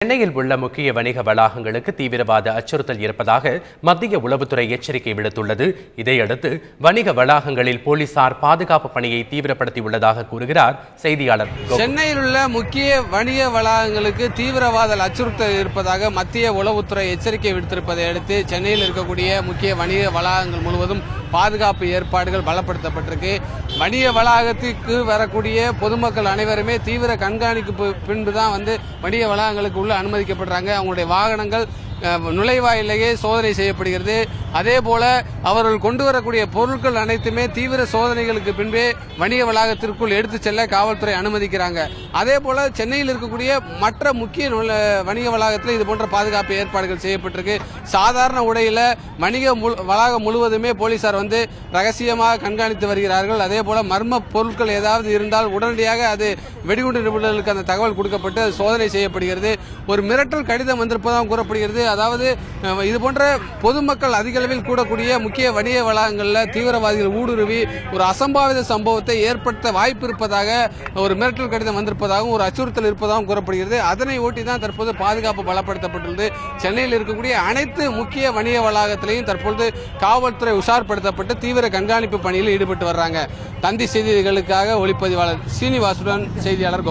சென்னையில் உள்ள முக்கிய வணிக வளாகங்களுக்கு தீவிரவாத அச்சுறுத்தல் இருப்பதாக மத்திய உளவுத்துறை எச்சரிக்கை விடுத்துள்ளது. இதையடுத்து வணிக வளாகங்களில் போலீசார் பாதுகாப்பு பணியை தீவிரப்படுத்தியுள்ளதாக கூறுகிறார் செய்தியாளர். சென்னையில் உள்ள முக்கிய வணிக வளாகங்களுக்கு தீவிரவாத அச்சுறுத்தல் இருப்பதாக மத்திய உளவுத்துறை எச்சரிக்கை விடுத்திருப்பதை அடுத்து சென்னையில் இருக்கக்கூடிய முக்கிய வணிக வளாகங்கள் முழுவதும் பாதுகாப்பு ஏற்பாடுகள் பலப்படுத்தப்பட்டிருக்கு. வணிக வளாகத்திற்கு வரக்கூடிய பொதுமக்கள் அனைவருமே தீவிர கண்காணிப்பு பின்புதான் வணிக வளாகங்களுக்கு அனுமதிக்கப்படுறாங்க. அவங்களுடைய வாகனங்கள் நுழைவாயிலேயே சோதனை செய்யப்படுகிறது. அதே போல அவர்கள் கொண்டு வரக்கூடிய பொருட்கள் அனைத்துமே தீவிர சோதனைகளுக்கு பின்பே வணிக வளாகத்திற்குள் எடுத்து செல்ல காவல்துறை அனுமதிக்கிறாங்க. அதே போல சென்னையில் இருக்கக்கூடிய மற்ற முக்கிய வணிக வளாகத்தில் இது போன்ற பாதுகாப்பு ஏற்பாடுகள் செய்யப்பட்டிருக்கு. சாதாரண உடையில வணிக வளாகம் முழுவதுமே போலீசார் ரகசியமாக கண்காணித்து வருகிறார்கள். அதே போல மர்ம பொருட்கள் ஏதாவது இருந்தால் உடனடியாக அது வெடிகுண்டு நிபுணர்களுக்கு அந்த தகவல் கொடுக்கப்பட்டு சோதனை செய்யப்படுகிறது. ஒரு மிரட்டல் கடிதம் வந்திருப்பதாக கூறப்படுகிறது. அதாவது இது போன்ற பொதுமக்கள் அதிக அளவில் கூடக்கூடிய முக்கிய வணிக வளாகங்களில் தீவிரவாதிகள் ஊடுருவி ஒரு அசம்பாவித சம்பவத்தை ஏற்படுத்த வாய்ப்பு இருப்பதாக ஒரு மிரட்டல் கடிதம் வந்திருப்பதாகவும் ஒரு அச்சுறுத்தல் இருப்பதாகவும் கூறப்படுகிறது. அதனை ஒட்டி தான் தற்போது பாதுகாப்பு பலப்படுத்தப்பட்டுள்ளது. சென்னையில் இருக்கக்கூடிய அனைத்து முக்கிய வணிக வளாகத்திலையும் தற்போது காவல்துறை உஷார்படுத்தப்பட்டு தீவிர கண்காணிப்பு பணியில் ஈடுபட்டு வர்றாங்க. தந்தி செய்திகளுக்காக ஒளிப்பதிவாளர் சீனிவாசுடன் செய்தியாளர்